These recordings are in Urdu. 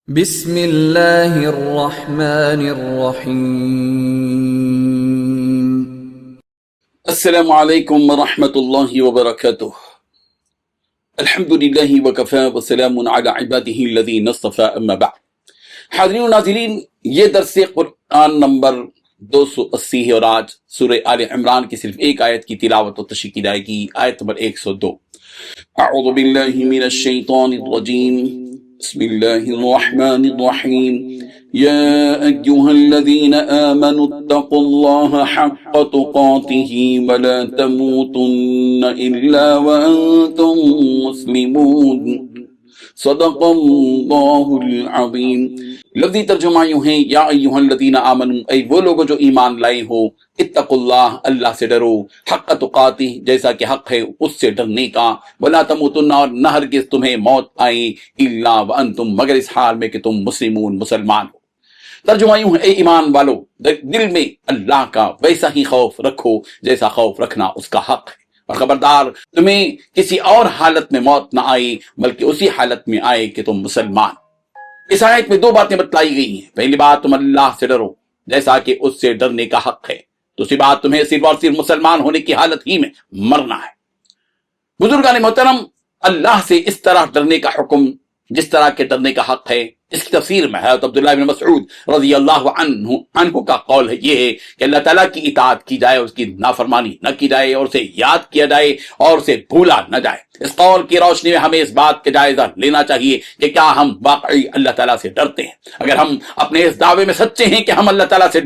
بسم اللہ الرحمن الرحیم۔ السلام علیکم ورحمۃ اللہ وبرکاتہ۔ الحمد للہ وکفی وسلام علی عبادہ الذین اصطفی، اما بعد۔ حاضرین و ناظرین، یہ درس قرآن نمبر 280 ہے اور آج سورہ آل عمران کی صرف ایک آیت کی تلاوت و تشریح کی جائے گی، آیت نمبر 102۔ اعوذ باللہ من الشیطان الرجیم، بسم اللہ الرحمن الرحیم۔ یا ایہا الذین آمنوا اتقوا اللہ حق تقاتہ ولا تموتن الا وانتم مسلمون، صدق اللہ العظیم۔ لفظی ترجمہ یوں ہے، یا ایہا الذین آمنوا، اے وہ لوگ جو ایمان لائے ہو، اتقوا اللہ، اللہ سے ڈرو، حق تقاتہ، جیسا کہ حق ہے اس سے ڈرنے کا، ولا تموتن، اور نہ ہرگز تمہیں موت آئے، الا وانتم، مگر اس حال میں کہ تم مسلمون، مسلمان ہو۔ ترجمہ یوں ہے، اے ایمان والو، دل میں اللہ کا ویسا ہی خوف رکھو جیسا خوف رکھنا اس کا حق ہے، اور خبردار تمہیں کسی اور حالت میں موت نہ آئے بلکہ اسی حالت میں آئے کہ تم مسلمان۔ اس آیت میں دو باتیں بتلائی گئی ہیں۔ پہلی بات، تم اللہ سے ڈرو جیسا کہ اس سے ڈرنے کا حق ہے۔ دوسری بات، تمہیں صرف اور صرف مسلمان ہونے کی حالت ہی میں مرنا ہے۔ بزرگان محترم، اللہ سے اس طرح ڈرنے کا حکم جس طرح کے ڈرنے کا حق ہے، اس کی تفسیر میں حضرت عبداللہ بن مسعود رضی اللہ عنہ کا قول ہے، یہ ہے کہ اللہ تعالیٰ کی اطاعت کی جائے، اس کی نافرمانی نہ کی جائے، اور اسے یاد کیا جائے اور اسے بھولا نہ جائے۔ اس قول کی روشنی میں ہمیں اس بات کا جائزہ لینا چاہیے کہ کیا ہم واقعی اللہ تعالیٰ سے ڈرتے ہیں۔ اگر ہم اپنے اس دعوے میں سچے ہیں کہ ہم اللہ تعالیٰ سے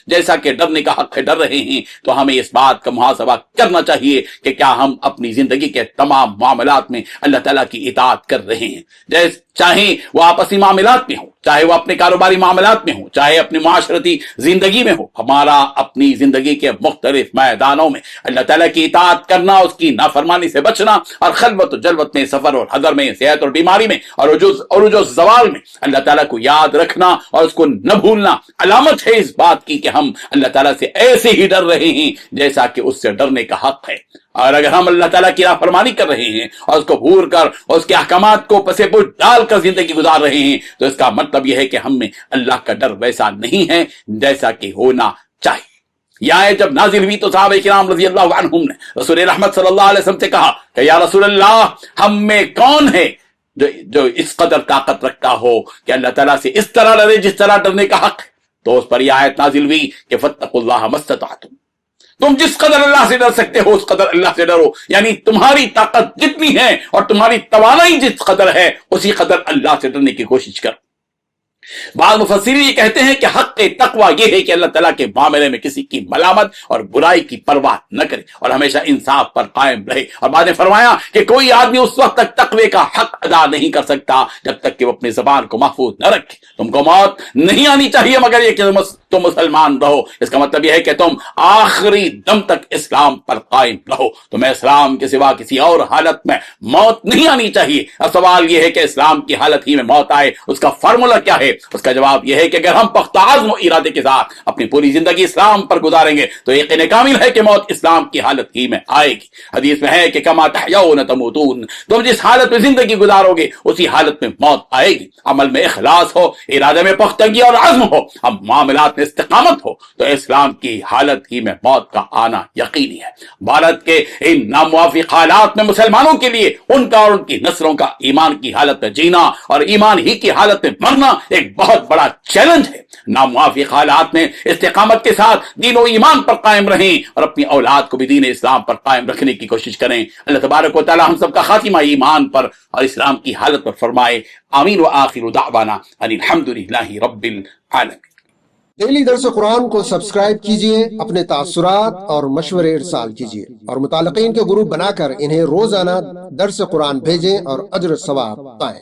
جیسا کہ ڈرنے کا حق ہے ڈر رہے ہیں، تو ہمیں اس بات کا محاسبہ کرنا چاہیے کہ کیا ہم اپنی زندگی کے تمام معاملات میں اللہ تعالیٰ کی اطاعت کر رہے ہیں، چاہے وہ آپسی معاملات میں ہو، چاہے وہ اپنے کاروباری معاملات میں ہو، چاہے اپنی معاشرتی زندگی میں ہو۔ ہمارا اپنی زندگی کے مختلف میدانوں میں اللہ تعالیٰ کی اطاعت کرنا، اس کی نافرمانی سے بچنا، اور خلوت و جلوت میں، سفر اور حضر میں، صحت اور بیماری میں، اور عروج و زوال میں اللہ تعالیٰ کو یاد رکھنا اور اس کو نہ بھولنا علامت ہے اس بات کی کہ ہم اللہ تعالیٰ سے ایسے ہی ڈر رہے ہیں جیسا کہ اس سے ڈرنے کا حق ہے۔ اور اگر ہم اللہ تعالیٰ کی نافرمانی کر رہے ہیں اور اس کو بھول کر اور اس کے احکامات کو پس پش ڈال کر زندگی گزار رہے ہیں، تو اس کا مطلب یہ ہے کہ ہم میں اللہ کا ڈر ویسا نہیں ہے جیسا کہ ہونا چاہیے۔ یہ آیت جب نازل ہوئی تو صحابہ کرام رضی اللہ عنہم نے رسول رحمت صلی اللہ علیہ وسلم سے کہا کہ یا رسول اللہ، ہم میں کون ہے جو اس قدر طاقت رکھتا ہو کہ اللہ تعالیٰ سے اس طرح ڈرے جس طرح ڈرنے کا حق ہے؟ تو اس پر یہ آیت نازل ہوئی کہ فاتقوا اللہ ما استطعتم، تم جس قدر اللہ سے ڈر سکتے ہو اس قدر اللہ سے ڈرو، یعنی تمہاری طاقت جتنی ہے اور تمہاری توانائی جس قدر ہے اسی قدر اللہ سے ڈرنے کی کوشش کرو۔ بعض مفسرین یہ کہتے ہیں کہ حق تقوی یہ ہے کہ اللہ تعالیٰ کے معاملے میں کسی کی ملامت اور برائی کی پرواہ نہ کرے اور ہمیشہ انصاف پر قائم رہے۔ اور بعد نے فرمایا کہ کوئی آدمی اس وقت تک تقوی کا حق ادا نہیں کر سکتا جب تک کہ وہ اپنی زبان کو محفوظ نہ رکھے۔ تم کو موت نہیں آنی چاہیے مگر یہ کہ تم مسلمان رہو۔ اس کا مطلب یہ ہے کہ تم آخری دم تک اسلام پر قائم رہو، تمہیں اسلام کے سوا کسی اور حالت میں موت نہیں آنی چاہیے۔ اور سوال یہ ہے کہ اسلام کی حالت ہی میں موت آئے، اس کا فارمولہ کیا ہے؟ اس کا جواب یہ ہے کہ اگر ہم پختہ عزم و ارادے کے ساتھ اپنی پوری زندگی اسلام پر گزاریں گے تو یقین کامل ہے کہ موت اسلام کی حالت ہی میں آئے گی۔ حدیث میں ہے کہ کما تحیون تموتون، تم جس حالت میں زندگی گزارو گے اسی حالت میں موت آئے گی۔ عمل میں اخلاص ہو، ارادے میں پختگی اور عزم ہو، اب معاملات میں استقامت ہو تو اسلام کی حالت ہی میں موت کا آنا یقینی ہے۔ بھارت کے ان ناموافق حالات میں مسلمانوں کے لیے ان کا اور ان کی نسلوں کا ایمان کی حالت میں جینا اور ایمان ہی کی حالت میں مرنا ایک بہت بڑا چیلنج ہے۔ ناموافق حالات میں استقامت کے ساتھ دین و ایمان پر قائم رہیں اور اپنی اولاد کو بھی دین اسلام پر قائم رکھنے کی کوشش کریں۔ اللہ تبارک و تعالی ہم سب کا خاتمہ ایمان پر اور اسلام کی حالت پر فرمائے، آمین۔ وآخر دعوانا ان الحمد للہ رب العالمین۔ ڈیلی درس قرآن کو سبسکرائب کیجئے، اپنے تاثرات اور مشورے ارسال کیجئے اور متعلقین کے گروپ بنا کر انہیں روزانہ درس قرآن بھیجیں اور اجر ثواب پائیں۔